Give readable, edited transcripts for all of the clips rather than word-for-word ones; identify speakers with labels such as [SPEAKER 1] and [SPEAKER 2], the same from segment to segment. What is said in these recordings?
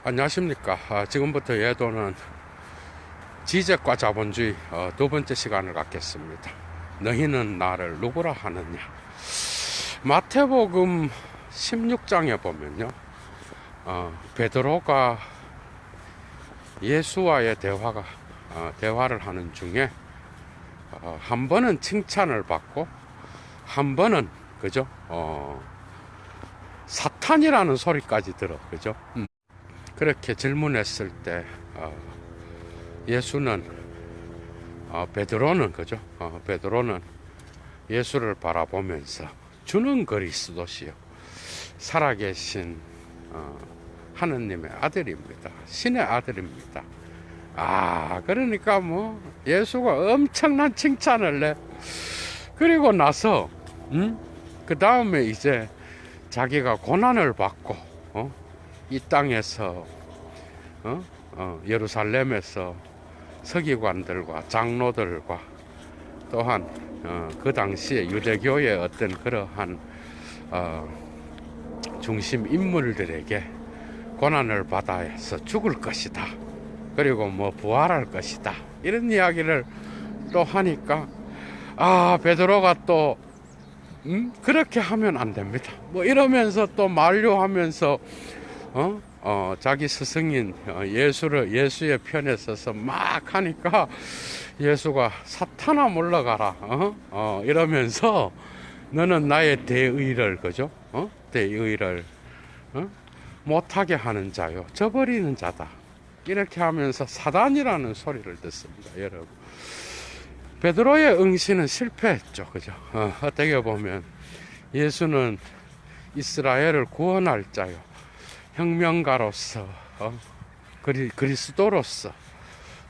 [SPEAKER 1] 안녕하십니까. 지금부터 예도는 지적과 자본주의 두 번째 시간을 갖겠습니다. 너희는 나를 누구라 하느냐. 마태복음 16장에 보면요, 베드로가 예수와의 대화를 하는 중에 한 번은 칭찬을 받고 한 번은 그죠, 사탄이라는 소리까지 들어, 그죠. 그렇게 질문했을 때 예수는 베드로는 그죠, 베드로는 예수를 바라보면서 주는 그리스도시요 살아계신 하느님의 아들입니다. 신의 아들입니다. 그러니까 뭐 예수가 엄청난 칭찬을 해. 그리고 나서 그 다음에 이제 자기가 고난을 받고 이 땅에서 예루살렘에서 서기관들과 장로들과 또한 그 당시에 유대교의 어떤 그러한 중심 인물들에게 고난을 받아서 죽을 것이다. 그리고 뭐 부활할 것이다. 이런 이야기를 또 하니까 베드로가 또 그렇게 하면 안 됩니다. 뭐 이러면서 또 만류하면서 자기 스승인 예수의 편에 서서 막 하니까 예수가 사탄아 물러가라 이러면서 너는 나의 대의를 그죠? 대의를 못하게 하는 자요 저버리는 자다. 이렇게 하면서 사단이라는 소리를 듣습니다. 여러분, 베드로의 응시는 실패했죠. 그죠? 어떻게 보면 예수는 이스라엘을 구원할 자요 혁명가로서 그리스도로서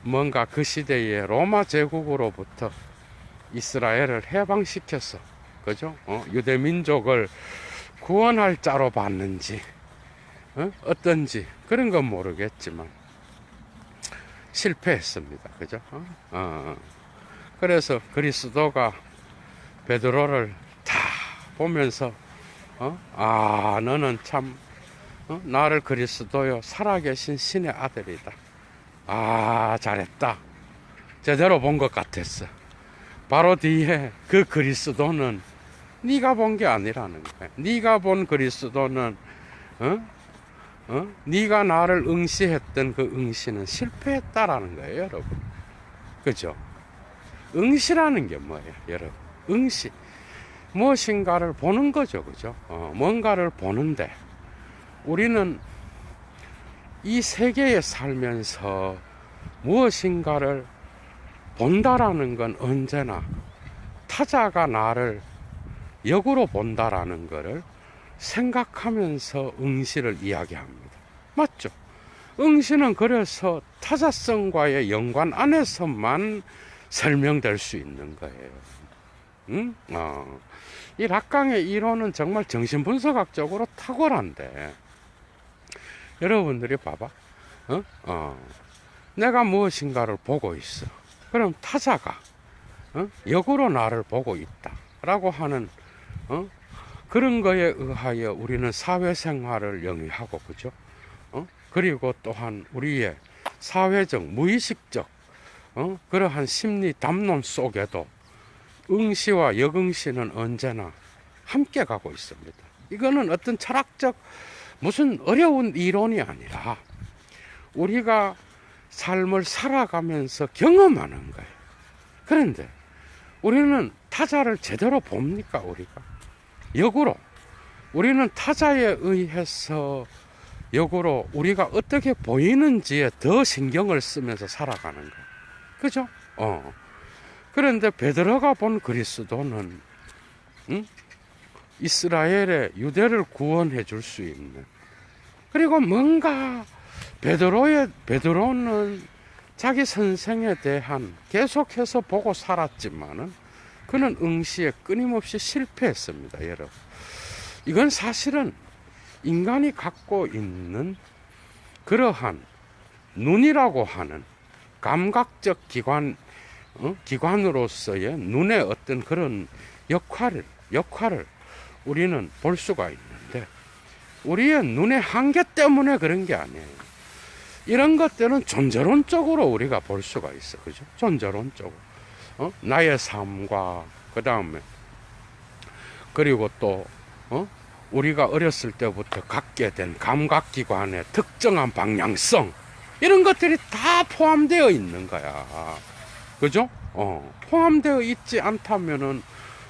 [SPEAKER 1] 뭔가 그 시대의 로마 제국으로부터 이스라엘을 해방시켜서 그죠? 유대 민족을 구원할 자로 봤는지 어떤지 그런 건 모르겠지만 실패했습니다. 그죠? 그래서 그리스도가 베드로를 다 보면서 너는 참 나를 그리스도요 살아계신 신의 아들이다. 잘했다. 제대로 본 것 같았어. 바로 뒤에 그 그리스도는 네가 본 게 아니라는 거야. 네가 본 그리스도는 네가 나를 응시했던 그 응시는 실패했다라는 거예요, 여러분. 그죠? 응시라는 게 뭐예요, 여러분? 응시 무엇인가를 보는 거죠, 그죠? 뭔가를 보는데 우리는 이 세계에 살면서 무엇인가를 본다라는 건 언제나 타자가 나를 역으로 본다라는 것을 생각하면서 응시를 이야기합니다. 맞죠? 응시는 그래서 타자성과의 연관 안에서만 설명될 수 있는 거예요. 이 락강의 이론은 정말 정신분석학적으로 탁월한데, 여러분들이 봐봐. 내가 무엇인가를 보고 있어. 그럼 타자가 역으로 나를 보고 있다 라고 하는 그런 거에 의하여 우리는 사회생활을 영위하고 그죠? 그리고 또한 우리의 사회적 무의식적 그러한 심리 담론 속에도 응시와 역응시는 언제나 함께 가고 있습니다. 이거는 어떤 철학적 무슨 어려운 이론이 아니라 우리가 삶을 살아가면서 경험하는 거예요. 그런데 우리는 타자를 제대로 봅니까? 우리가 역으로 우리는 타자에 의해서 역으로 우리가 어떻게 보이는지에 더 신경을 쓰면서 살아가는 거예요. 그죠? 그런데 베드로가 본 그리스도는 이스라엘의 유대를 구원해 줄 수 있는, 그리고 뭔가 베드로는 자기 선생에 대한 계속해서 보고 살았지만은 그는 응시에 끊임없이 실패했습니다. 여러분, 이건 사실은 인간이 갖고 있는 그러한 눈이라고 하는 감각적 기관으로서의 눈의 어떤 그런 역할을 우리는 볼 수가 있는데, 우리의 눈의 한계 때문에 그런 게 아니에요. 이런 것들은 존재론적으로 우리가 볼 수가 있어. 그죠? 존재론적으로. 나의 삶과, 그 다음에, 그리고 또, 우리가 어렸을 때부터 갖게 된 감각기관의 특정한 방향성, 이런 것들이 다 포함되어 있는 거야. 그죠? 포함되어 있지 않다면은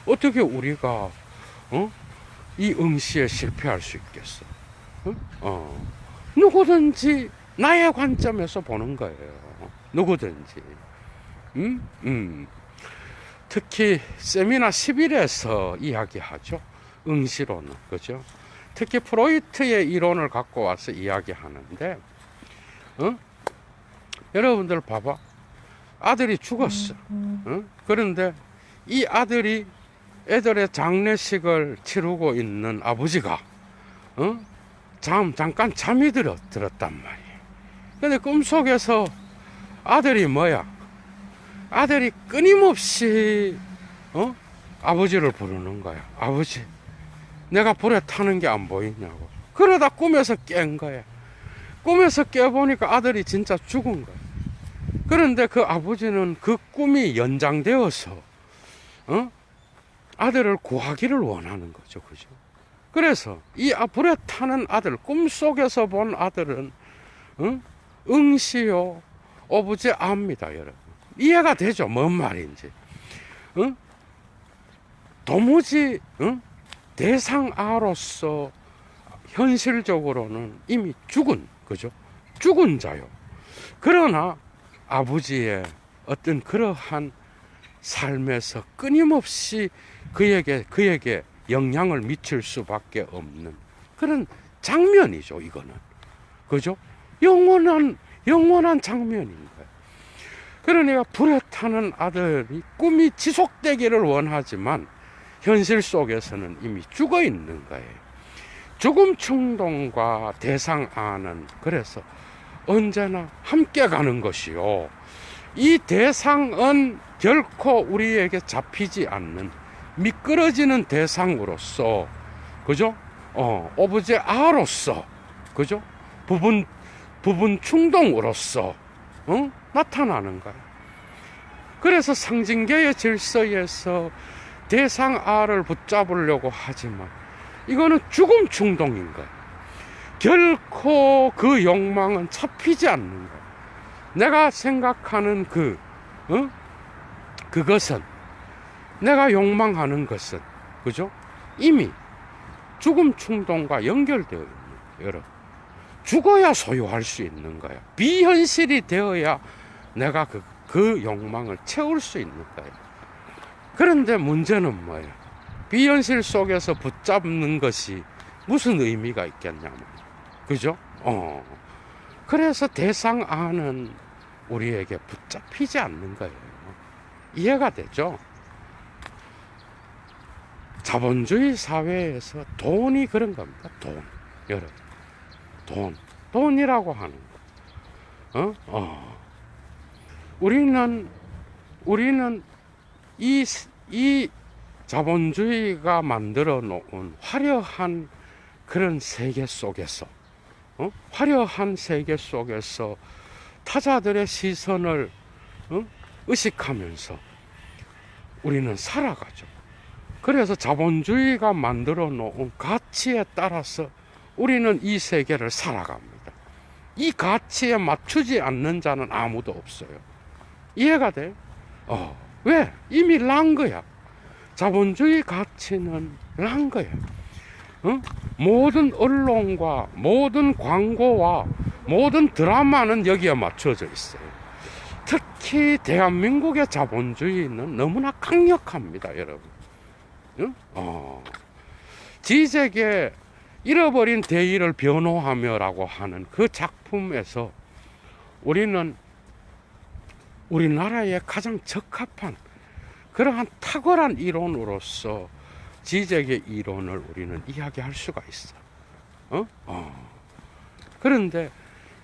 [SPEAKER 1] 어떻게 우리가, 이 응시에 실패할 수 있겠어? 누구든지 나의 관점에서 보는 거예요. 누구든지. 특히 세미나 11에서 이야기하죠. 응시론은. 그죠? 특히 프로이트의 이론을 갖고 와서 이야기하는데, 여러분들 봐봐. 아들이 죽었어. 그런데 이 아들이 애들의 장례식을 치르고 있는 아버지가, 잠깐 잠이 들었단 말이에요. 근데 꿈속에서 아들이 뭐야? 아들이 끊임없이, 아버지를 부르는 거야. 아버지, 내가 불에 타는 게 안 보이냐고. 그러다 꿈에서 깬 거야. 꿈에서 깨보니까 아들이 진짜 죽은 거야. 그런데 그 아버지는 그 꿈이 연장되어서, 아들을 구하기를 원하는 거죠. 그죠? 그래서 이 불에 타는 아들, 꿈속에서 본 아들은, 응시요, 오브제 압니다, 여러분. 이해가 되죠? 뭔 말인지. 도무지, 대상아로서 현실적으로는 이미 죽은, 그죠? 죽은 자요. 그러나 아버지의 어떤 그러한 삶에서 끊임없이 그에게 영향을 미칠 수밖에 없는 그런 장면이죠, 이거는. 그죠? 영원한 장면인 거예요. 그러니까 불에 타는 아들이 꿈이 지속되기를 원하지만 현실 속에서는 이미 죽어 있는 거예요. 죽음 충동과 대상아는 그래서 언제나 함께 가는 것이요. 이 대상은 결코 우리에게 잡히지 않는 미끄러지는 대상으로서, 그죠? 오브제 아로서, 그죠? 부분 충동으로서, 나타나는 거예요. 그래서 상징계의 질서에서 대상 아를 붙잡으려고 하지만 이거는 죽음 충동인 거예요. 결코 그 욕망은 잡히지 않는 거예요. 내가 생각하는 그것은, 내가 욕망하는 것은, 그죠? 이미 죽음 충동과 연결되어 있는 거예요, 여러분. 죽어야 소유할 수 있는 거예요. 비현실이 되어야 내가 그 욕망을 채울 수 있는 거예요. 그런데 문제는 뭐예요? 비현실 속에서 붙잡는 것이 무슨 의미가 있겠냐면, 그죠? 그래서 대상아는 우리에게 붙잡히지 않는 거예요. 이해가 되죠? 자본주의 사회에서 돈이 그런 겁니다. 돈. 여러분. 돈이라고 하는 거. 우리는 이 자본주의가 만들어 놓은 화려한 그런 세계 속에서, 화려한 세계 속에서 타자들의 시선을 의식하면서 우리는 살아가죠. 그래서 자본주의가 만들어 놓은 가치에 따라서 우리는 이 세계를 살아갑니다. 이 가치에 맞추지 않는 자는 아무도 없어요. 이해가 돼요? 왜? 이미 난 거야. 자본주의 가치는 난 거야. 모든 언론과 모든 광고와 모든 드라마는 여기에 맞춰져 있어요. 특히 대한민국의 자본주의는 너무나 강력합니다, 여러분. 지적의 잃어버린 대의를 변호하며라고 하는 그 작품에서 우리는 우리나라에 가장 적합한 그러한 탁월한 이론으로서 지적의 이론을 우리는 이야기할 수가 있어. 그런데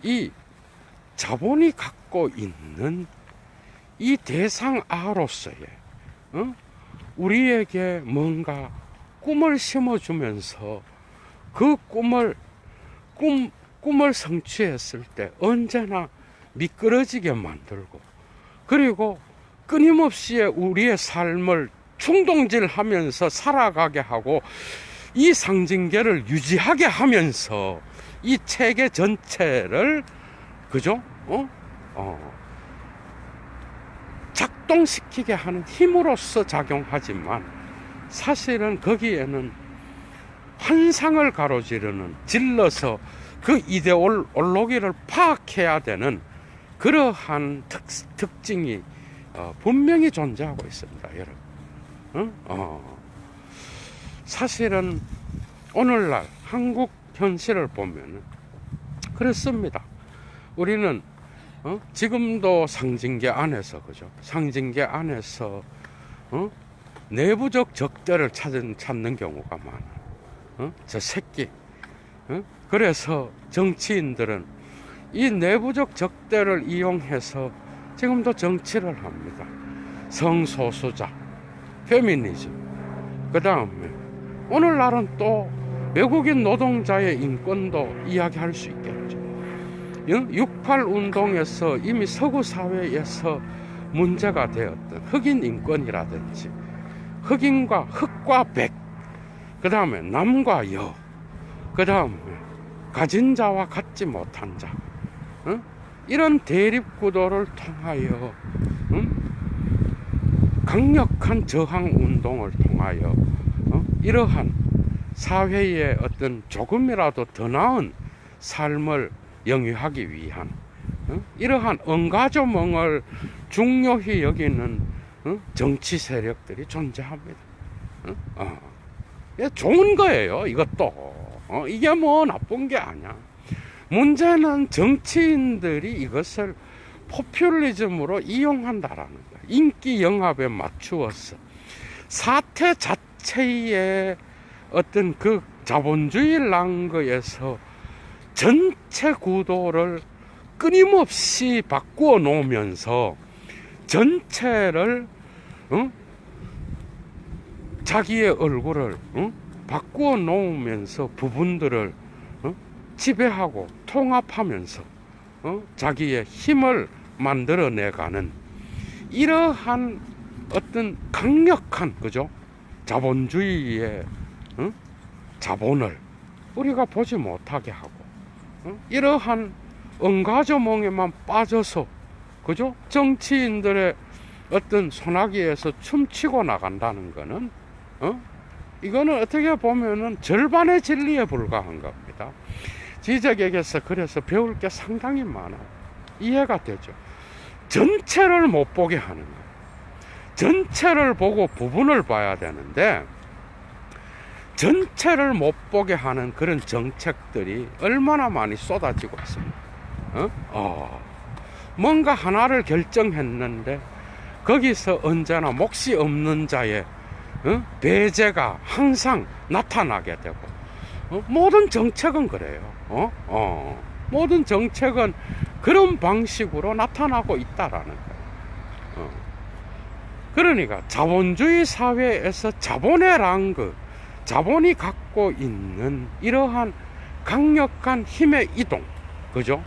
[SPEAKER 1] 이 자본이 갖고 있는 이 대상아로서의 우리에게 뭔가 꿈을 심어주면서 그 꿈을 꿈을 성취했을 때 언제나 미끄러지게 만들고, 그리고 끊임없이 우리의 삶을 충동질하면서 살아가게 하고, 이 상징계를 유지하게 하면서 이 체계 전체를, 그죠? 작동시키게 하는 힘으로서 작용하지만, 사실은 거기에는 환상을 가로지르는, 질러서 그 이데올로기를 파악해야 되는 그러한 특징이 분명히 존재하고 있습니다, 여러분. 사실은 오늘날 한국 현실을 보면 그렇습니다. 우리는 지금도 상징계 안에서, 그죠? 상징계 안에서 내부적 적대를 찾는 경우가 많아. 저 새끼. 그래서 정치인들은 이 내부적 적대를 이용해서 지금도 정치를 합니다. 성소수자, 페미니즘, 그 다음에 오늘날은 또 외국인 노동자의 인권도 이야기할 수 있겠죠. 6.8 운동에서 이미 서구 사회에서 문제가 되었던 흑인 인권이라든지, 흑인과 흑과 백, 그 다음에 남과 여, 그 다음에 가진 자와 갖지 못한 자, 이런 대립 구도를 통하여 강력한 저항 운동을 통하여 이러한 사회의 어떤 조금이라도 더 나은 삶을 영위하기 위한 이러한 은가조몽을 중요히 여기는 정치 세력들이 존재합니다. 좋은 거예요, 이것도. 이게 뭐 나쁜 게 아니야. 문제는 정치인들이 이것을 포퓰리즘으로 이용한다라는 거야. 인기 영합에 맞추어서 사태 자체의 어떤 그 자본주의 랑거에서 전체 구도를 끊임없이 바꾸어 놓으면서 전체를 자기의 얼굴을 바꾸어 놓으면서 부분들을 지배하고 통합하면서 자기의 힘을 만들어내가는 이러한 어떤 강력한, 그죠? 자본주의의 자본을 우리가 보지 못하게 하고 이러한 은가조몽에만 빠져서, 그죠? 정치인들의 어떤 소나기에서 춤추고 나간다는 거는 이거는 어떻게 보면은 절반의 진리에 불과한 겁니다. 지적에게서 그래서 배울 게 상당히 많아요. 이해가 되죠? 전체를 못 보게 하는 거예요. 전체를 보고 부분을 봐야 되는데 전체를 못 보게 하는 그런 정책들이 얼마나 많이 쏟아지고 있습니다. 뭔가 하나를 결정했는데 거기서 언제나 몫이 없는 자의 배제가 항상 나타나게 되고, 모든 정책은 그래요. 모든 정책은 그런 방식으로 나타나고 있다라는 거예요. 그러니까 자본주의 사회에서 자본의 랑그, 자본이 갖고 있는 이러한 강력한 힘의 이동, 그죠?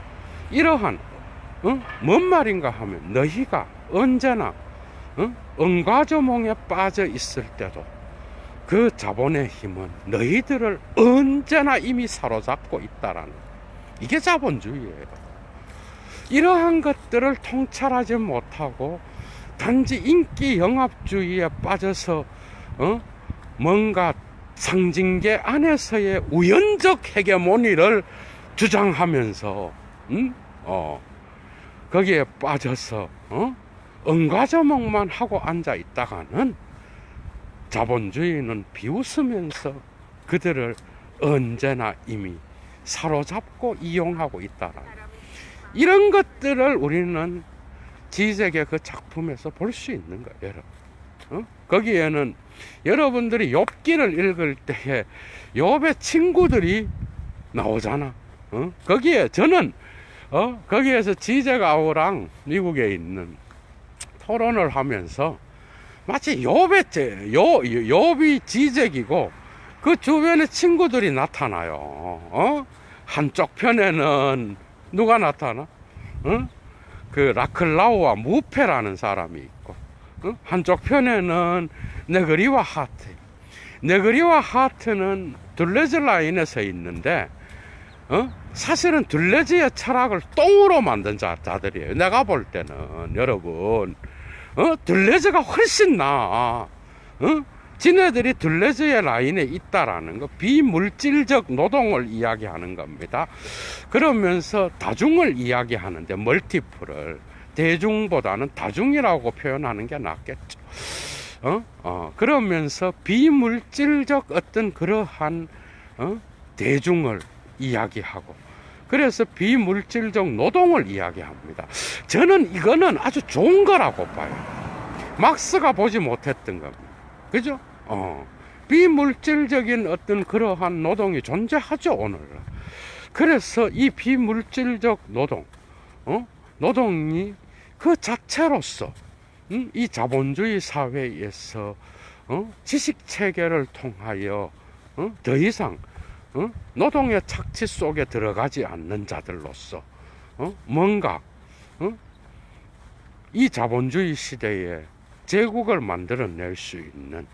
[SPEAKER 1] 이러한 뭔 말인가 하면 너희가 언제나 은가조몽에 빠져 있을 때도 그 자본의 힘은 너희들을 언제나 이미 사로잡고 있다라는, 이게 자본주의예요. 이러한 것들을 통찰하지 못하고 단지 인기 영합주의에 빠져서 뭔가 상징계 안에서의 우연적 헤게모니를 주장하면서 거기에 빠져서 은가조몽만 하고 앉아 있다가는 자본주의는 비웃으면서 그들을 언제나 이미 사로잡고 이용하고 있다라. 이런 것들을 우리는 지적의 그 작품에서 볼 수 있는 거예요, 여러분. 거기에는 여러분들이 욥기를 읽을 때에 욥의 친구들이 나오잖아. 거기에 저는 거기에서 지제가오랑 미국에 있는 토론을 하면서 마치 욥이 지적이고 그 주변에 친구들이 나타나요. 한쪽 편에는 누가 나타나? 응? 그 라클라우와 무페라는 사람이 있고, 응? 한쪽 편에는 네그리와 하트. 네그리와 하트는 둘레즈 라인에 서 있는데, 사실은 둘레즈의 철학을 똥으로 만든 자들이에요. 내가 볼 때는 여러분, 둘레즈가 훨씬 나아. 지네들이 둘레즈의 라인에 있다라는 거, 비물질적 노동을 이야기하는 겁니다. 그러면서 다중을 이야기하는데, 멀티플을 대중보다는 다중이라고 표현하는 게 낫겠죠. 그러면서 비물질적 어떤 그러한 대중을 이야기하고, 그래서 비물질적 노동을 이야기합니다. 저는 이거는 아주 좋은 거라고 봐요. 막스가 보지 못했던 겁니다. 그죠? 비물질적인 어떤 그러한 노동이 존재하죠, 오늘날. 그래서 이 비물질적 노동, 노동이 그 자체로서, 이 자본주의 사회에서, 지식 체계를 통하여, 더 이상, 노동의 착취 속에 들어가지 않는 자들로서, 뭔가, 이 자본주의 시대에 제국을 만들어낼 수 있는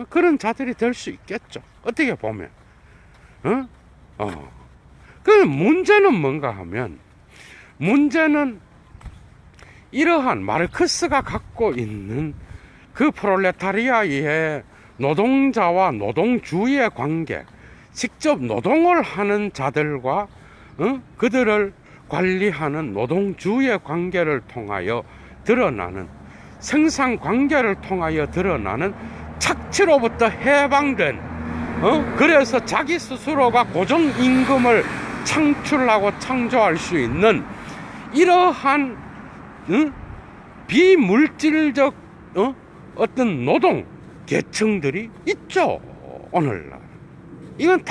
[SPEAKER 1] 그런 자들이 될 수 있겠죠. 어떻게 보면. 그 문제는 뭔가 하면, 문제는 이러한 마르크스가 갖고 있는 그 프롤레타리아의 노동자와 노동주의 관계, 직접 노동을 하는 자들과 그들을 관리하는 노동주의 관계를 통하여 드러나는, 생산 관계를 통하여 드러나는 착취로부터 해방된, 그래서 자기 스스로가 고정임금을 창출하고 창조할 수 있는 이러한 비물질적 어떤 노동 계층들이 있죠, 오늘날. 이건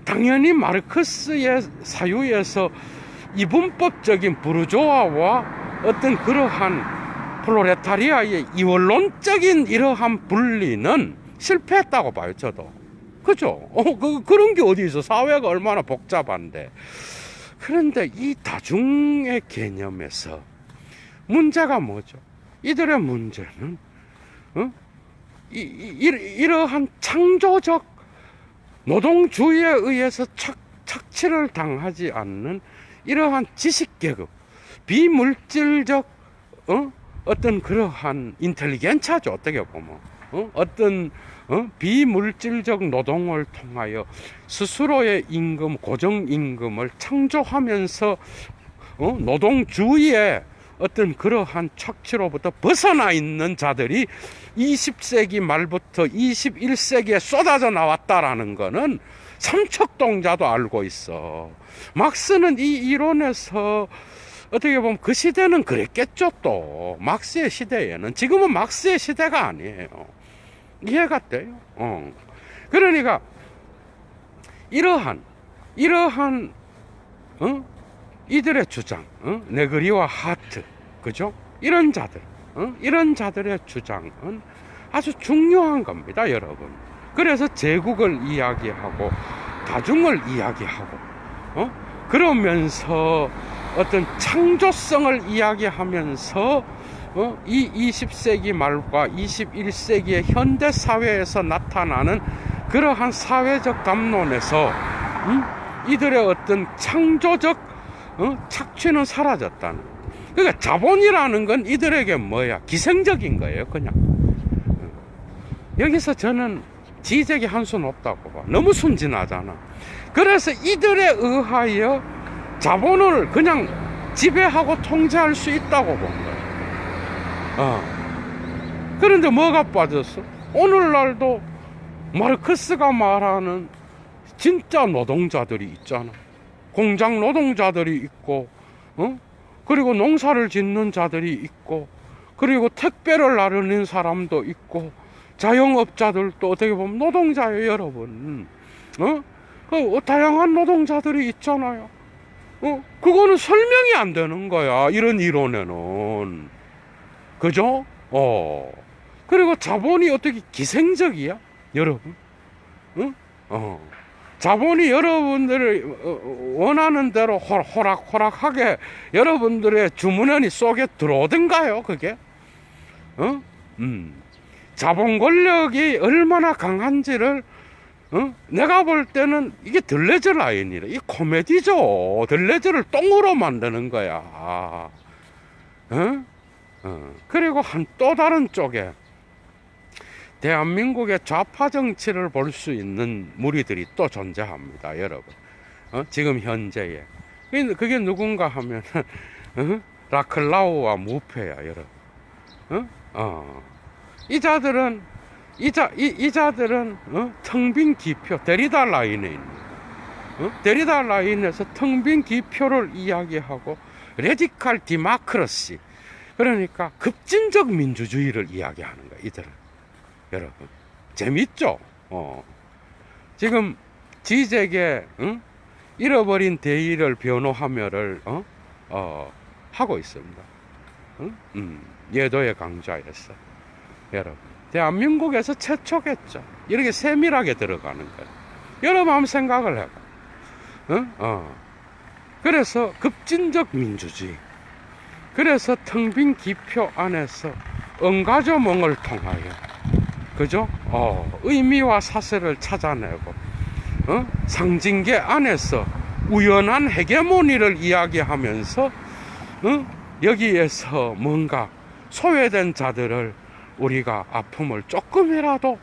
[SPEAKER 1] 당연히 마르크스의 사유에서 이분법적인 부르조아와 어떤 그러한 프롤레타리아의 이원론적인 이러한 분리는 실패했다고 봐요, 저도. 그죠? 그런 게 어디 있어? 사회가 얼마나 복잡한데. 그런데 이 다중의 개념에서 문제가 뭐죠? 이들의 문제는, 이러한 창조적 노동주의에 의해서 착취를 당하지 않는 이러한 지식계급, 비물질적, 어떤 그러한 인텔리겐차죠, 어떻게 보면. 어떤, 비물질적 노동을 통하여 스스로의 임금, 고정임금을 창조하면서, 노동주의의 어떤 그러한 착취로부터 벗어나 있는 자들이 20세기 말부터 21세기에 쏟아져 나왔다라는 거는 삼척동자도 알고 있어. 막스는 이 이론에서 어떻게 보면 그 시대는 그랬겠죠, 또. 막스의 시대에는. 지금은 막스의 시대가 아니에요. 이해가 돼요? 그러니까, 이러한, 이들의 주장, 네그리와 하트, 그죠? 이런 자들, 이런 자들의 주장은 아주 중요한 겁니다, 여러분. 그래서 제국을 이야기하고, 다중을 이야기하고, 그러면서 어떤 창조성을 이야기하면서, 이 20세기 말과 21세기의 현대 사회에서 나타나는 그러한 사회적 담론에서, 이들의 어떤 창조적 착취는 사라졌다는. 그러니까 자본이라는 건 이들에게 뭐야? 기생적인 거예요, 그냥. 여기서 저는 지적이 한 수는 없다고 봐. 너무 순진하잖아. 그래서 이들에 의하여 자본을 그냥 지배하고 통제할 수 있다고 본 거야. 그런데 뭐가 빠졌어? 오늘날도 마르크스가 말하는 진짜 노동자들이 있잖아. 공장 노동자들이 있고, 그리고 농사를 짓는 자들이 있고, 그리고 택배를 나르는 사람도 있고, 자영업자들도 어떻게 보면 노동자예요, 여러분. 다양한 노동자들이 있잖아요. 그거는 설명이 안 되는 거야, 이런 이론에는. 그죠? 그리고 자본이 어떻게 기생적이야, 여러분? 자본이 여러분들을 원하는 대로 호락호락하게 여러분들의 주머니 속에 들어오던가요, 그게? 자본 권력이 얼마나 강한지를, 내가 볼 때는 이게 들레저 라인이래. 이 코미디죠. 들레저를 똥으로 만드는 거야. 그리고 또 다른 쪽에 대한민국의 좌파 정치를 볼 수 있는 무리들이 또 존재합니다, 여러분. 지금 현재에. 그게 누군가 하면, 라클라우와 무페야, 여러분. 이 자들은, 텅 빈 기표, 데리다 라인에 있는, 데리다 라인에서 텅 빈 기표를 이야기하고, 레디칼 디마크러시, 그러니까 급진적 민주주의를 이야기하는 거야, 이들은. 여러분, 재밌죠? 지금 지적에 잃어버린 대의를 변호하며를 하고 있습니다. 예도의 강좌에서. 여러분, 대한민국에서 최초겠죠. 이렇게 세밀하게 들어가는 거예요. 여러분 한번 생각을 해봐. 그래서 급진적 민주주의, 그래서 텅 빈 기표 안에서 응가조몽을 통하여, 그죠? 의미와 사슬을 찾아내고, 상징계 안에서 우연한 헤게모니를 이야기하면서, 여기에서 뭔가 소외된 자들을 우리가 아픔을 조금이라도,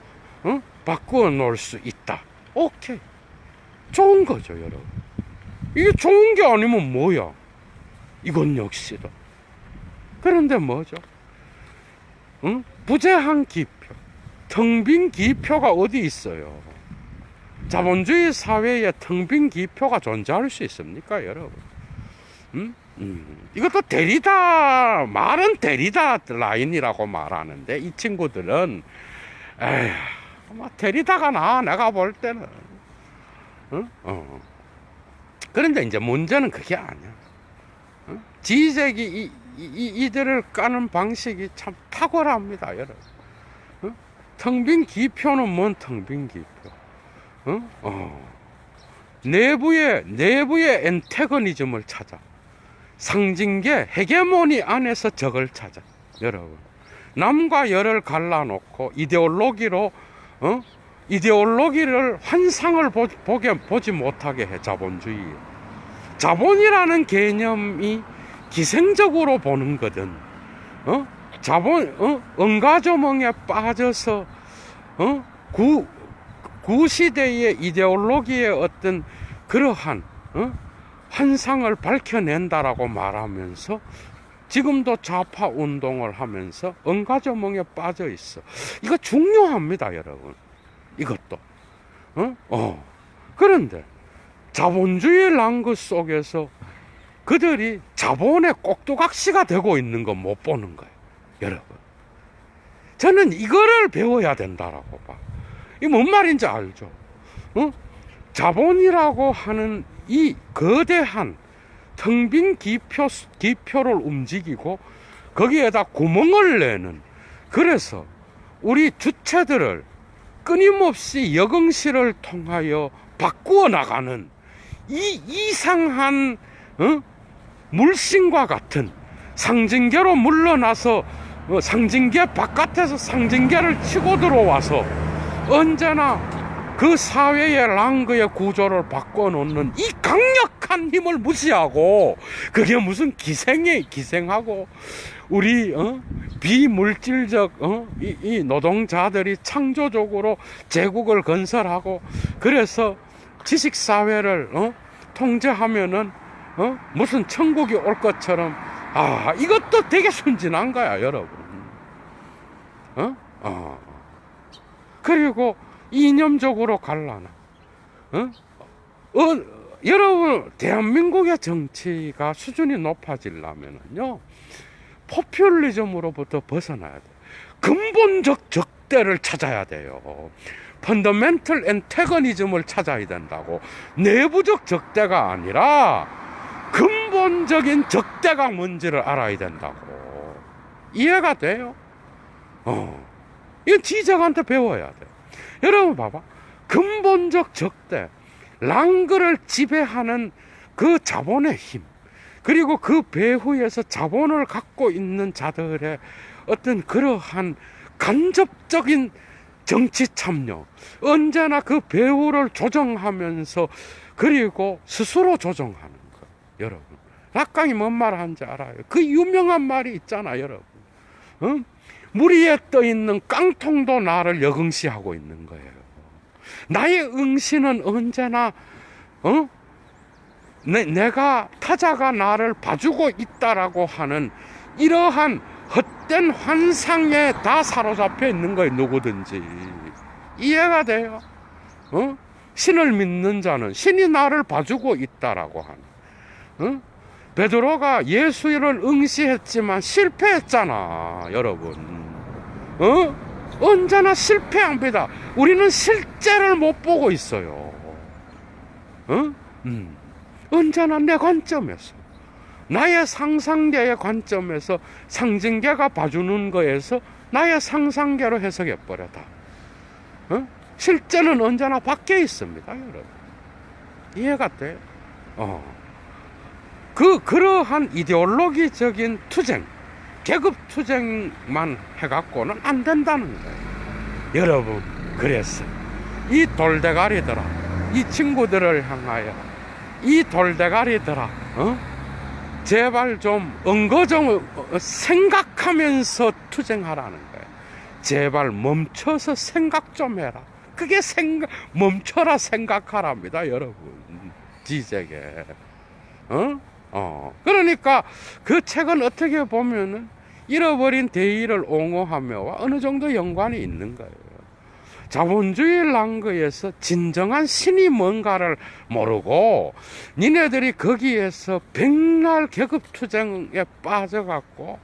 [SPEAKER 1] 바꾸어 놓을 수 있다. 오케이. 좋은 거죠, 여러분. 이게 좋은 게 아니면 뭐야? 이건 역시도. 그런데 뭐죠? 부재한 기표, 텅 빈 기표가 어디 있어요? 자본주의 사회에 텅 빈 기표가 존재할 수 있습니까, 여러분? 이것도 데리다, 말은 데리다 라인이라고 말하는데, 이 친구들은, 데리다가 내가 볼 때는. 그런데 이제 문제는 그게 아니야. 지색이 이들을 까는 방식이 참 탁월합니다, 여러분. 텅 빈 기표는 뭔 텅 빈 기표? 내부의 엔테거니즘을 찾아. 상징계 헤게모니 안에서 적을 찾아. 여러분, 남과 여를 갈라놓고 이데올로기로 이데올로기를 환상을 보지 못하게 해. 자본주의. 자본이라는 개념이 기생적으로 보는 거든, 응가조멍에 빠져서, 구시대의 이데올로기의 어떤 그러한, 환상을 밝혀낸다라고 말하면서, 지금도 좌파 운동을 하면서 응가조멍에 빠져 있어. 이거 중요합니다, 여러분. 이것도. 그런데, 자본주의 랑그 속에서 그들이 자본의 꼭두각시가 되고 있는 건 못 보는 거예요, 여러분. 저는 이거를 배워야 된다라고 봐. 이게 뭔 말인지 알죠? 자본이라고 하는 이 거대한 텅 빈 기표를 움직이고 거기에다 구멍을 내는, 그래서 우리 주체들을 끊임없이 역응시를 통하여 바꾸어 나가는 이 이상한 물신과 같은 상징계로 물러나서 상징계 바깥에서 상징계를 치고 들어와서 언제나 그 사회의 랑그의 구조를 바꿔놓는 이 강력한 힘을 무시하고, 그게 무슨 기생하고 우리 비물질적 이 노동자들이 창조적으로 제국을 건설하고, 그래서 지식사회를 통제하면은 무슨 천국이 올 것처럼, 이것도 되게 순진한 거야, 여러분. 그리고 이념적으로 갈라나. 여러분, 대한민국의 정치가 수준이 높아지려면요, 포퓰리즘으로부터 벗어나야 돼. 근본적 적대를 찾아야 돼요. 펀더멘털 엔테거니즘을 찾아야 된다고. 내부적 적대가 아니라 근본적인 적대가 뭔지를 알아야 된다고. 이해가 돼요? 이건 지적한테 배워야 돼. 여러분 봐봐. 근본적 적대. 랑그를 지배하는 그 자본의 힘, 그리고 그 배후에서 자본을 갖고 있는 자들의 어떤 그러한 간접적인 정치 참여, 언제나 그 배후를 조정하면서 그리고 스스로 조정하는 거. 여러분, 락강이 뭔 말 하는지 알아요? 그 유명한 말이 있잖아, 여러분. 물 위에 떠 있는 깡통도 나를 역응시하고 있는 거예요. 나의 응시는 언제나 내가 타자가 나를 봐주고 있다라고 하는 이러한 헛된 환상에 다 사로잡혀 있는 거예요. 누구든지 이해가 돼요. 신을 믿는 자는 신이 나를 봐주고 있다라고 하는. 베드로가 예수를 응시했지만 실패했잖아, 여러분. 언제나 실패합니다. 우리는 실제를 못 보고 있어요. 언제나 내 관점에서, 나의 상상계의 관점에서, 상징계가 봐주는 거에서 나의 상상계로 해석해버렸다. 실제는 언제나 밖에 있습니다, 여러분. 이해가 돼? 그러한 이데올로기적인 투쟁, 계급 투쟁만 해갖고는 안 된다는 거예요. 여러분, 그래서 이 돌대가리들아, 이 친구들을 향하여 이 돌대가리들아, 제발 좀 좀 생각하면서 투쟁하라는 거예요. 제발 멈춰서 생각 좀 해라. 그게 멈춰라 생각하랍니다, 여러분. 지적에. 그러니까 그 책은 어떻게 보면은 잃어버린 대의를 옹호하며와 어느 정도 연관이 있는 거예요. 자본주의 랑그에서 진정한 신이 뭔가를 모르고 니네들이 거기에서 백날 계급투쟁에 빠져갖고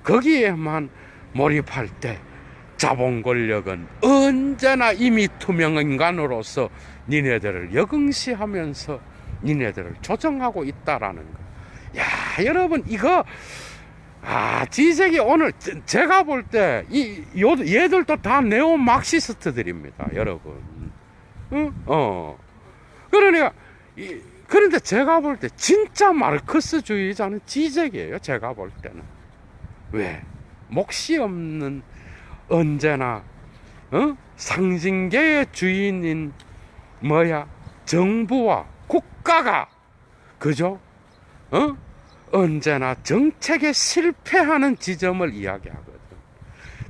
[SPEAKER 1] 거기에만 몰입할 때 자본 권력은 언제나 이미 투명 인간으로서 니네들을 역응시하면서 니네들을 조정하고 있다라는 거. 야, 여러분, 이거 지색이 오늘 제가 볼 때 얘들도 다 네오 막시스트들입니다, 여러분. 그러니까 그런데 제가 볼 때 진짜 마르크스주의자는 지색이에요, 제가 볼 때는. 왜? 몫이 없는, 언제나 상징계의 주인인 정부와 국가가, 그죠? 언제나 정책에 실패하는 지점을 이야기하거든.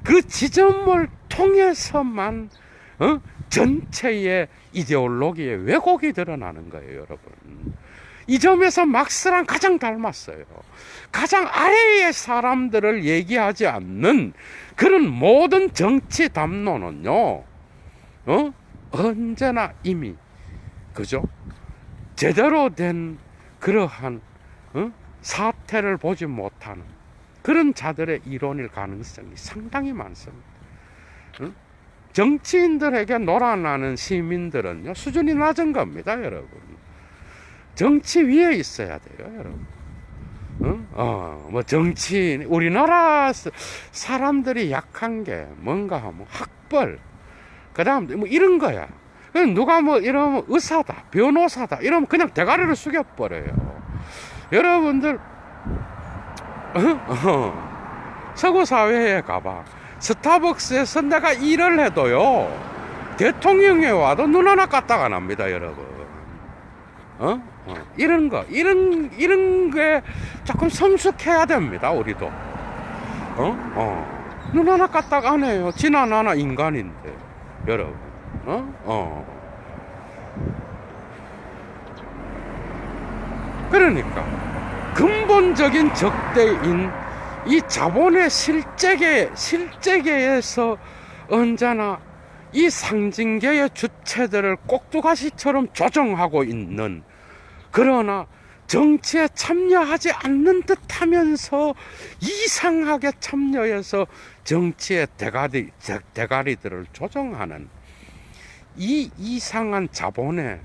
[SPEAKER 1] 그 지점을 통해서만 전체의 이데올로기의 왜곡이 드러나는 거예요, 여러분. 이 점에서 막스랑 가장 닮았어요. 가장 아래의 사람들을 얘기하지 않는 그런 모든 정치 담론은요, 언제나 이미, 그죠? 제대로 된 그러한 사태를 보지 못하는 그런 자들의 이론일 가능성이 상당히 많습니다. 정치인들에게 놀아나는 시민들은요, 수준이 낮은 겁니다, 여러분. 정치 위에 있어야 돼요, 여러분. 뭐 정치인, 우리나라 사람들이 약한 게 뭔가 하면 학벌, 그 다음 뭐 이런 거야. 누가 뭐 이러면 의사다, 변호사다 이러면 그냥 대가리를 숙여버려요. 여러분들 서구 사회에 가봐. 스타벅스에서 내가 일을 해도요, 대통령이 와도 눈 하나 까딱 안 합니다, 여러분. 이런 게 조금 성숙해야 됩니다, 우리도. 눈 하나 까딱 안 해요. 지나 나나 인간인데, 여러분. 그러니까 근본적인 적대인 이 자본의 실제계에서 언제나 이 상징계의 주체들을 꼭두가시처럼 조정하고 있는, 그러나 정치에 참여하지 않는 듯 하면서 이상하게 참여해서 정치의 대가리들을 조정하는 이 이상한 자본의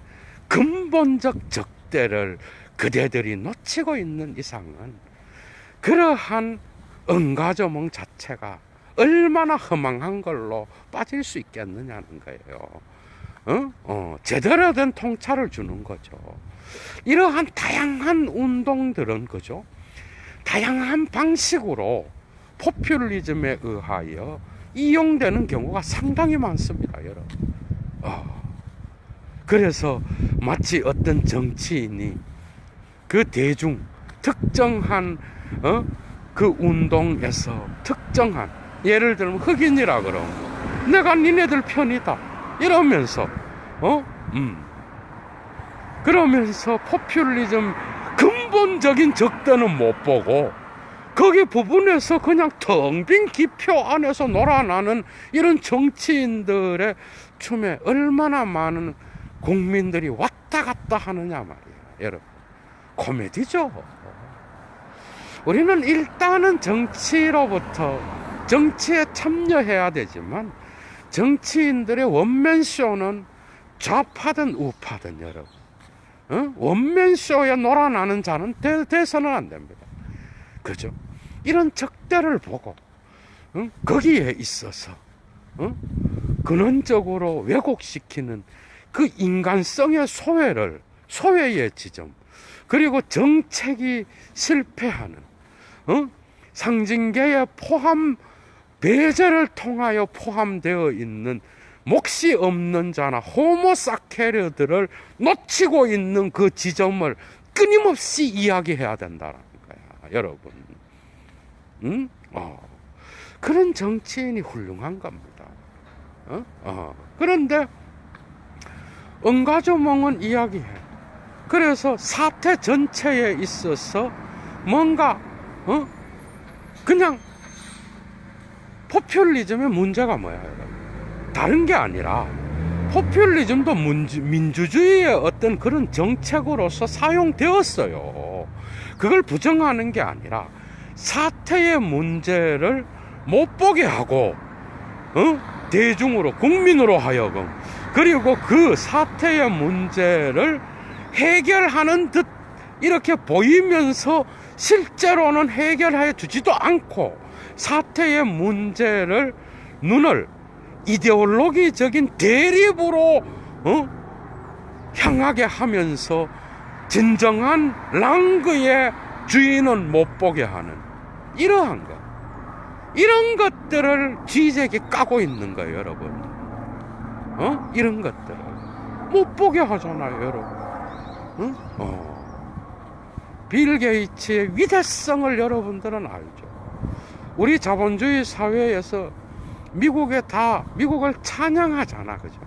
[SPEAKER 1] 근본적 적대를 그대들이 놓치고 있는 이상은 그러한 은가조몽 자체가 얼마나 허망한 걸로 빠질 수 있겠느냐는 거예요. 제대로 된 통찰을 주는 거죠. 이러한 다양한 운동들은 그죠? 다양한 방식으로 포퓰리즘에 의하여 이용되는 경우가 상당히 많습니다, 여러분. 그래서 마치 어떤 정치인이 그 대중 특정한 그 운동에서 특정한, 예를 들면 흑인이라 그러면 내가 니네들 편이다 이러면서 그러면서 포퓰리즘 근본적인 적대는 못 보고 거기 부분에서 그냥 텅 빈 기표 안에서 놀아나는 이런 정치인들의 춤에 얼마나 많은 국민들이 왔다 갔다 하느냐 말이에요, 여러분. 코미디죠. 우리는 일단은 정치로부터, 정치에 참여해야 되지만 정치인들의 원맨쇼는 좌파든 우파든 여러분, 원맨쇼에 놀아나는 자는 돼서는 안 됩니다. 그죠? 이런 적대를 보고 거기에 있어서 근원적으로 왜곡시키는 그 인간성의 소외의 지점, 그리고 정책이 실패하는 상징계의 배제를 통하여 포함되어 있는 몫이 없는 자나 호모사케르들을 놓치고 있는 그 지점을 끊임없이 이야기해야 된다는 거야, 여러분. 그런 정치인이 훌륭한 겁니다. 그런데 은가조몽은 이야기해. 그래서 사태 전체에 있어서 뭔가 그냥 포퓰리즘의 문제가 뭐야, 여러분? 다른 게 아니라 포퓰리즘도 민주주의의 어떤 그런 정책으로서 사용되었어요. 그걸 부정하는 게 아니라 사태의 문제를 못 보게 하고 대중으로, 국민으로 하여금, 그리고 그 사태의 문제를 해결하는 듯 이렇게 보이면서 실제로는 해결해 주지도 않고 사태의 문제를 눈을 이데올로기적인 대립으로 향하게 하면서 진정한 랑그의 주인은 못 보게 하는 이러한 것, 이런 것들을 쥐재기 까고 있는 거예요, 여러분. 이런 것들을 못 보게 하잖아요, 여러분. 빌 게이츠의 위대성을 여러분들은 알죠. 우리 자본주의 사회에서 미국을 찬양하잖아, 그죠?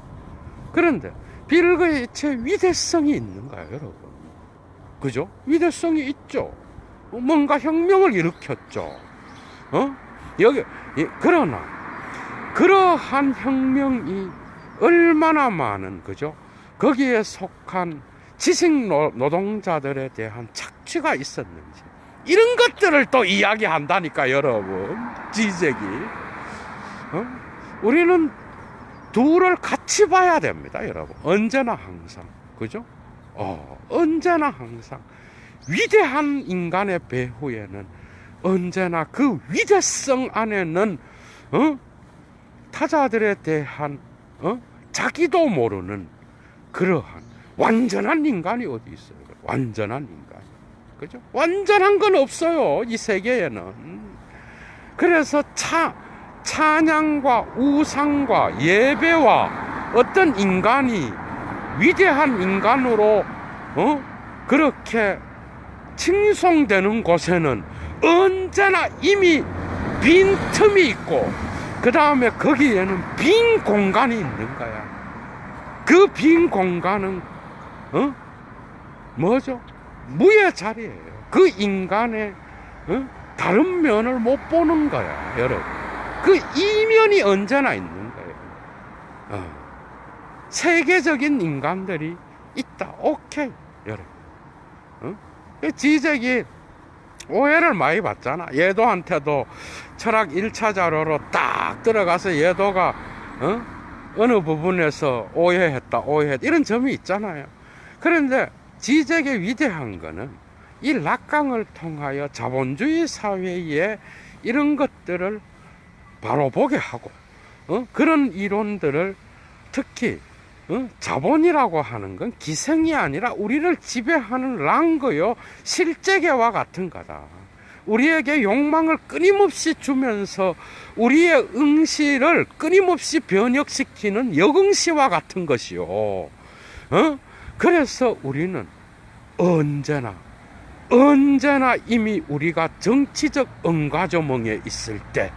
[SPEAKER 1] 그런데 빌 게이츠의 위대성이 있는가요, 여러분? 그죠? 위대성이 있죠. 뭔가 혁명을 일으켰죠. 그러나 그러한 혁명이 얼마나 많은, 그죠? 거기에 속한 지식 노동자들에 대한 착취가 있었는지, 이런 것들을 또 이야기한다니까, 여러분. 지적이. 우리는 둘을 같이 봐야 됩니다, 여러분. 언제나 항상. 그죠? 언제나 항상 위대한 인간의 배후에는 언제나 그 위대성 안에는 타자들에 대한 자기도 모르는 그러한 완전한 인간이 어디 있어요? 완전한 인간. 그죠? 완전한 건 없어요, 이 세계에는. 그래서 찬양과 우상과 예배와 어떤 인간이 위대한 인간으로 그렇게 칭송되는 곳에는 언제나 이미 빈 틈이 있고, 그 다음에 거기에는 빈 공간이 있는 거야. 그 빈 공간은 뭐죠? 무의 자리예요. 그 인간의 다른 면을 못 보는 거야, 여러분. 그 이면이 언제나 있는 거예요. 세계적인 인간들이 있다. 오케이, 여러분. 지적이 오해를 많이 받잖아. 예도한테도 철학 1차 자료로 딱 들어가서 예도가 어느 부분에서 오해했다 이런 점이 있잖아요. 그런데 지적의 위대한 거는 이 락강을 통하여 자본주의 사회에 이런 것들을 바로 보게 하고 그런 이론들을 특히 자본이라고 하는 건 기생이 아니라 우리를 지배하는 랑거요 실제계와 같은 거다. 우리에게 욕망을 끊임없이 주면서 우리의 응시를 끊임없이 변혁시키는 역응시와 같은 것이요. 그래서 우리는 언제나 이미 우리가 정치적 응가조멍에 있을 때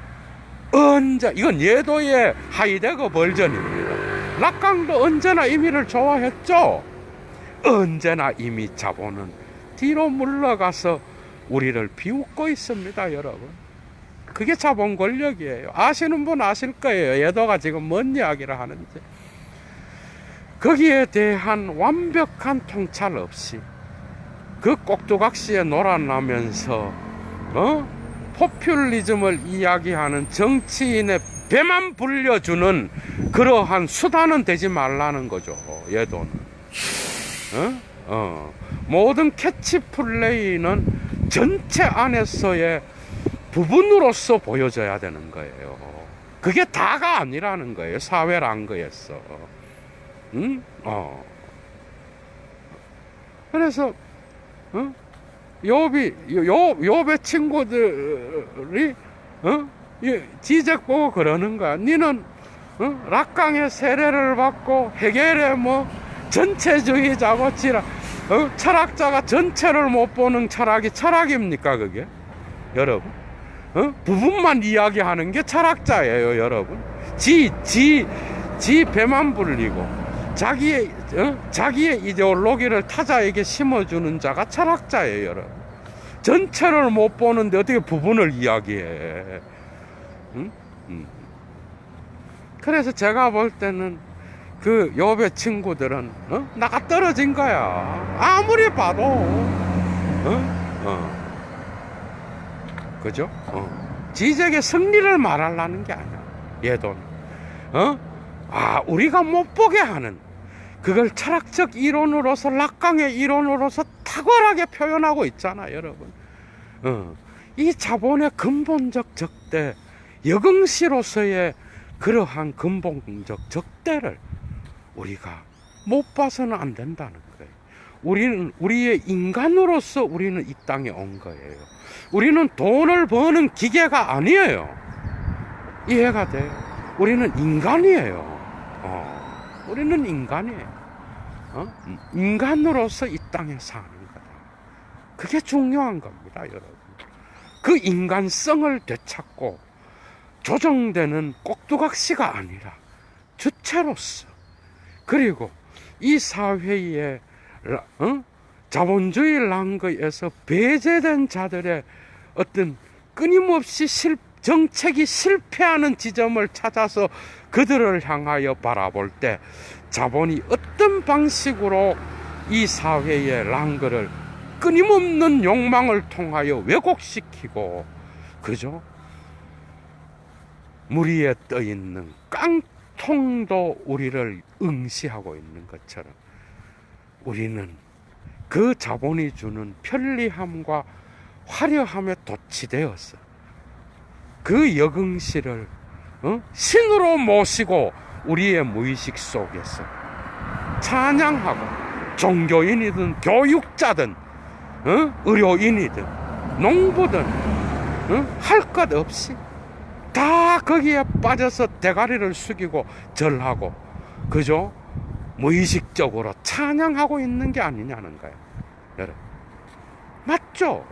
[SPEAKER 1] 이건 예도의 하이데거 버전입니다. 락강도 언제나 임의를 좋아했죠. 언제나 이미 자본은 뒤로 물러가서 우리를 비웃고 있습니다, 여러분. 그게 자본 권력이에요. 아시는 분 아실 거예요. 예도가 지금 뭔 이야기를 하는지. 거기에 대한 완벽한 통찰 없이 그 꼭두각시에 놀아나면서 포퓰리즘을 이야기하는 정치인의 배만 불려주는 그러한 수단은 되지 말라는 거죠, 예도는. 모든 캐치플레이는 전체 안에서의 부분으로서 보여져야 되는 거예요. 그게 다가 아니라는 거예요, 사회란 거에서. 그래서 욥의 친구들이 지적 보고 그러는 거야. 니는 락강의 세례를 받고 헤겔의 전체주의자고 철학자가 전체를 못 보는 철학이 철학입니까, 그게? 여러분, 부분만 이야기하는 게 철학자예요, 여러분. 지 배만 불리고 자기의 이데올로기를 타자에게 심어주는 자가 철학자예요, 여러분. 전체를 못 보는데 어떻게 부분을 이야기해? 그래서 제가 볼 때는 그 욥의 친구들은 나가 떨어진 거야. 아무리 봐도 그죠? 지적의 승리를 말하려는 게 아니야, 얘도는. 우리가 못 보게 하는 그걸 철학적 이론으로서, 락강의 이론으로서 탁월하게 표현하고 있잖아, 여러분. 이 자본의 근본적 적대, 역응시로서의 그러한 근본적 적대를 우리가 못 봐서는 안 된다는 거예요. 우리의 인간으로서 우리는 이 땅에 온 거예요. 우리는 돈을 버는 기계가 아니에요. 이해가 돼요? 우리는 인간이에요. 우리는 인간이에요. 인간으로서 이 땅에 사는 거다. 그게 중요한 겁니다, 여러분. 그 인간성을 되찾고 조정되는 꼭두각시가 아니라 주체로서, 그리고 이 사회의 자본주의 랑거에서 배제된 자들의 어떤 끊임없이 정책이 실패하는 지점을 찾아서 그들을 향하여 바라볼 때 자본이 어떤 방식으로 이 사회의 랑거를 끊임없는 욕망을 통하여 왜곡시키고, 그죠? 물 위에 떠 있는 깡통도 우리를 응시하고 있는 것처럼 우리는 그 자본이 주는 편리함과 화려함에 도취되어서 그 역응시를 신으로 모시고 우리의 무의식 속에서 찬양하고, 종교인이든 교육자든 의료인이든 농부든 할 것 없이 다 거기에 빠져서 대가리를 숙이고 절하고, 그죠? 무의식적으로 찬양하고 있는 게 아니냐는 거예요, 여러분. 맞죠?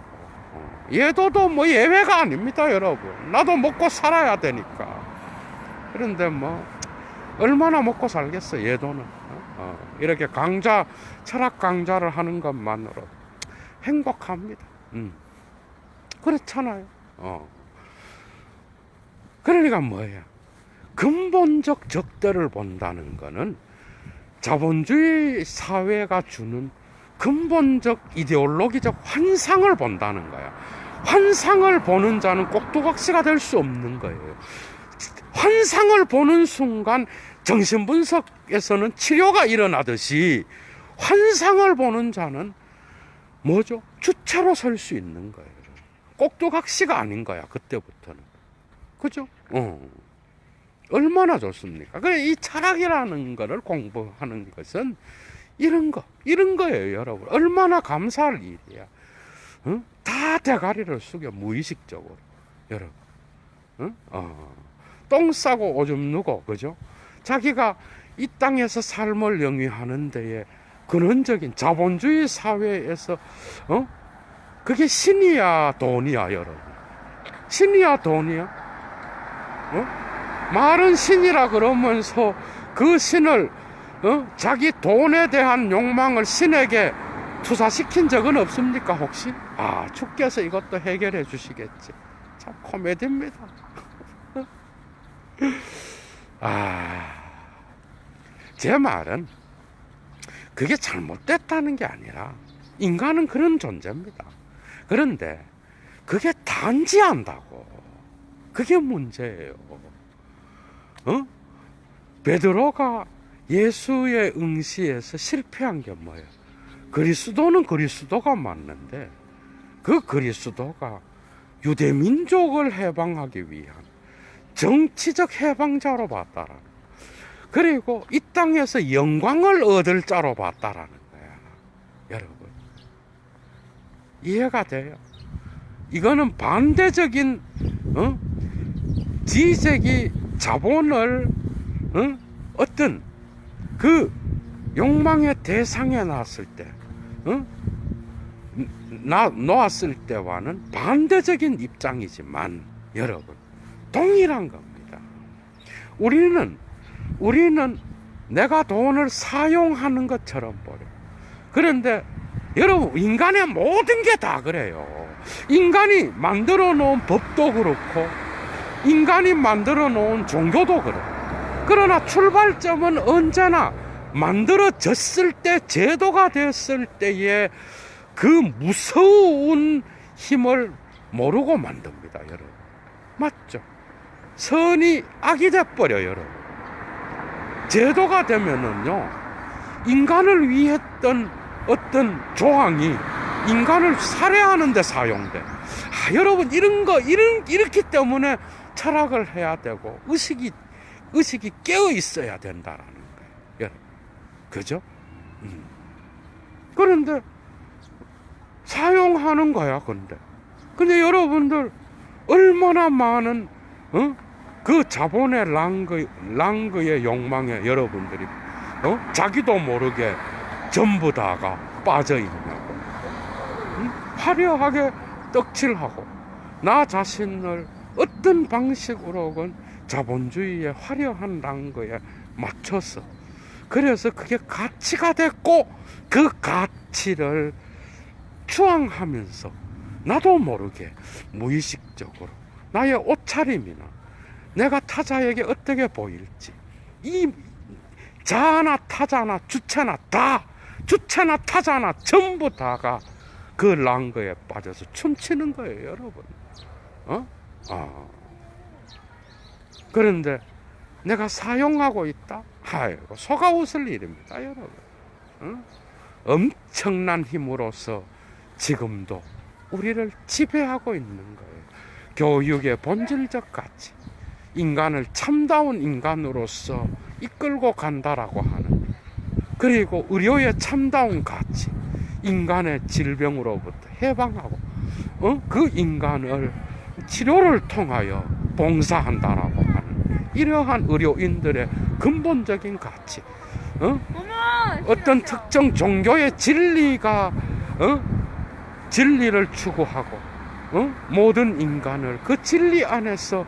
[SPEAKER 1] 예도도 예외가 아닙니다, 여러분. 나도 먹고 살아야 되니까. 그런데 얼마나 먹고 살겠어, 예도는. 이렇게 철학 강좌를 하는 것만으로 행복합니다. 그렇잖아요. 그러니까 뭐예요? 근본적 적대를 본다는 거는 자본주의 사회가 주는 근본적 이데올로기적 환상을 본다는 거야. 환상을 보는 자는 꼭두각시가 될 수 없는 거예요. 환상을 보는 순간 정신분석에서는 치료가 일어나듯이 환상을 보는 자는 뭐죠? 주체로 설 수 있는 거예요. 꼭두각시가 아닌 거야, 그때부터는. 그죠? 얼마나 좋습니까? 그래, 이 철학이라는 거를 공부하는 것은 이런 거예요, 여러분. 얼마나 감사할 일이야. 응? 다 대가리를 숙여, 무의식적으로. 여러분. 응? 똥 싸고 오줌 누고, 그죠? 자기가 이 땅에서 삶을 영위하는 데에 근원적인 자본주의 사회에서, 그게 신이야, 돈이야, 여러분. 신이야, 돈이야? 말은 신이라 그러면서 그 신을 자기 돈에 대한 욕망을 신에게 투사시킨 적은 없습니까 혹시? 주께서 이것도 해결해 주시겠지. 참 코미디입니다. 제 말은 그게 잘못됐다는 게 아니라 인간은 그런 존재입니다. 그런데 그게 단지한다고. 그게 문제예요. 베드로가 예수의 응시에서 실패한 게 뭐예요? 그리스도는 그리스도가 맞는데 그 그리스도가 유대 민족을 해방하기 위한 정치적 해방자로 봤다라는, 그리고 이 땅에서 영광을 얻을 자로 봤다라는 거야. 여러분, 이해가 돼요? 이거는 반대적인 지적이 자본을 어떤 그 욕망의 대상에 놨을 때, 놓았을 때와는 반대적인 입장이지만 여러분, 동일한 겁니다. 우리는 내가 돈을 사용하는 것처럼 보여. 그런데 여러분, 인간의 모든 게 다 그래요. 인간이 만들어 놓은 법도 그렇고 인간이 만들어 놓은 종교도 그래. 그러나 출발점은 언제나 만들어졌을 때, 제도가 됐을 때의 그 무서운 힘을 모르고 만듭니다, 여러분. 맞죠? 선이 악이 돼버려요, 여러분. 제도가 되면은요, 인간을 위했던 어떤 조항이 인간을 살해하는 데 사용돼. 여러분, 이렇기 때문에 철학을 해야 되고 의식이 깨어 있어야 된다라는 거예요, 여러분. 그죠? 그런데 사용하는 거야. 근데 여러분들 얼마나 많은 그 자본의 랑그의 욕망에 여러분들이 자기도 모르게 전부 다가 빠져 있냐고. 화려하게 떡칠하고 나 자신을 어떤 방식으로건 자본주의의 화려한 랑그에 맞춰서, 그래서 그게 가치가 됐고 그 가치를 추앙하면서 나도 모르게 무의식적으로 나의 옷차림이나 내가 타자에게 어떻게 보일지, 이 자나 타자나 주체나 타자나 전부 다가 그 랑그에 빠져서 춤추는 거예요, 여러분. 그런데 내가 사용하고 있다? 아이고, 속아 웃을 일입니다, 여러분. 엄청난 힘으로서 지금도 우리를 지배하고 있는 거예요. 교육의 본질적 가치, 인간을 참다운 인간으로서 이끌고 간다라고 하는, 그리고 의료의 참다운 가치, 인간의 질병으로부터 해방하고 그 인간을 치료를 통하여 봉사한다라고 하는 이러한 의료인들의 근본적인 가치, 어떤 특정 종교의 진리가 진리를 추구하고 모든 인간을 그 진리 안에서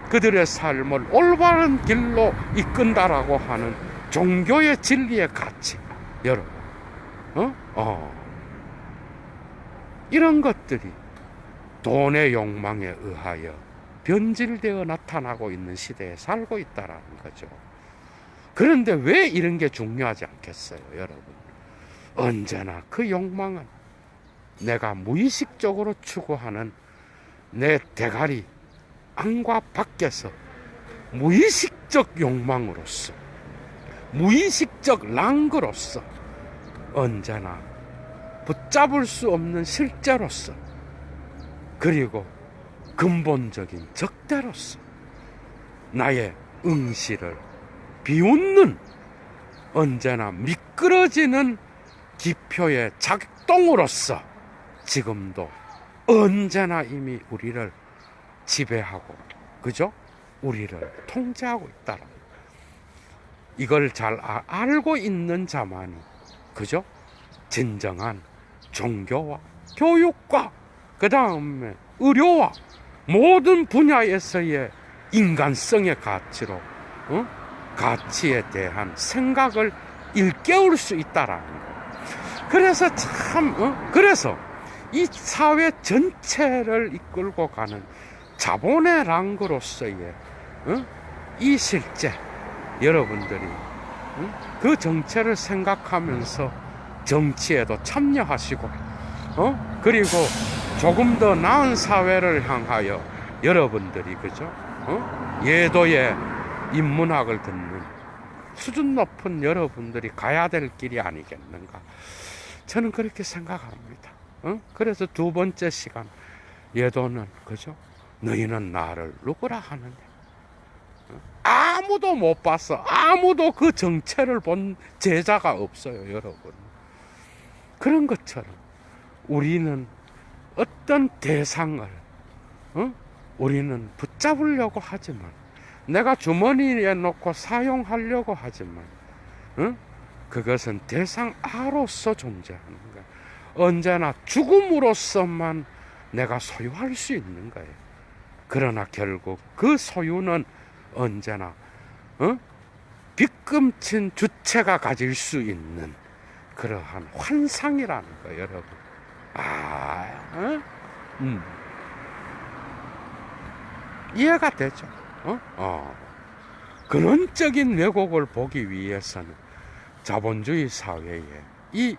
[SPEAKER 1] 그들의 삶을 올바른 길로 이끈다라고 하는 종교의 진리의 가치, 여러분, 이런 것들이 돈의 욕망에 의하여 변질되어 나타나고 있는 시대에 살고 있다라는 거죠. 그런데 왜 이런 게 중요하지 않겠어요, 여러분? 언제나 그 욕망은 내가 무의식적으로 추구하는 내 대가리 안과 밖에서 무의식적 욕망으로서, 무의식적 랑그로서, 언제나 붙잡을 수 없는 실제로서, 그리고 근본적인 적대로서 나의 응시를 비웃는 언제나 미끄러지는 기표의 작동으로서 지금도 언제나 이미 우리를 지배하고, 그죠? 우리를 통제하고 있다라. 이걸 잘 알고 있는 자만이, 그죠? 진정한 종교와 교육과 그 다음에 의료와 모든 분야에서의 인간성의 가치로, 가치에 대한 생각을 일깨울 수 있다라는 거예요. 그래서 그래서 이 사회 전체를 이끌고 가는 자본의 랑으로서의 이 실제 여러분들이 그 정체를 생각하면서 정치에도 참여하시고, 그리고 조금 더 나은 사회를 향하여 여러분들이, 그죠? 예도의 인문학을 듣는 수준 높은 여러분들이 가야 될 길이 아니겠는가. 저는 그렇게 생각합니다. 그래서 두 번째 시간 예도는, 그죠? 너희는 나를 누구라 하느냐. 아무도 못 봤어. 아무도 그 정체를 본 제자가 없어요, 여러분. 그런 것처럼 우리는 어떤 대상을 우리는 붙잡으려고 하지만, 내가 주머니에 넣고 사용하려고 하지만, 그것은 대상 아로서 존재하는 거예요. 언제나 죽음으로서만 내가 소유할 수 있는 거예요. 그러나 결국 그 소유는 언제나 빗금친 주체가 가질 수 있는 그러한 환상이라는 거예요, 여러분. 이해가 되죠? 근원적인 왜곡을 보기 위해서는 자본주의 사회에 이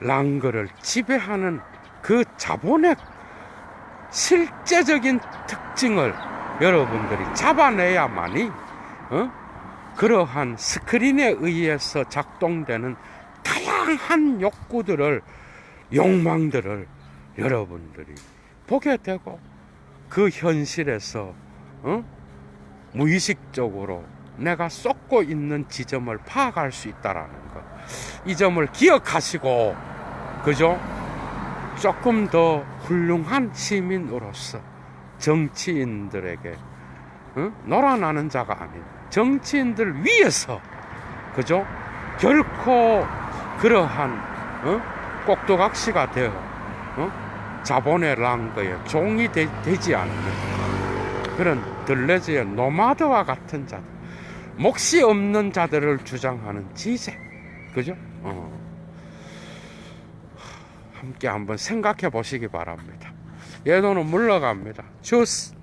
[SPEAKER 1] 랑그를 지배하는 그 자본의 실제적인 특징을 여러분들이 잡아내야만이 그러한 스크린에 의해서 작동되는 다양한 욕구들을, 욕망들을 여러분들이 보게 되고, 그 현실에서 무의식적으로 내가 쏟고 있는 지점을 파악할 수 있다라는 것, 이 점을 기억하시고, 그죠? 조금 더 훌륭한 시민으로서 정치인들에게 놀아나는 자가 아닌 정치인들 위해서, 그죠? 결코 그러한 꼭두각시가 되어 자본의 랑거에 종이 되지 않는 그런 들레즈의 노마드와 같은 자들, 몫이 없는 자들을 주장하는 지제, 그죠? 함께 한번 생각해 보시기 바랍니다. 예도는 물러갑니다. 주스.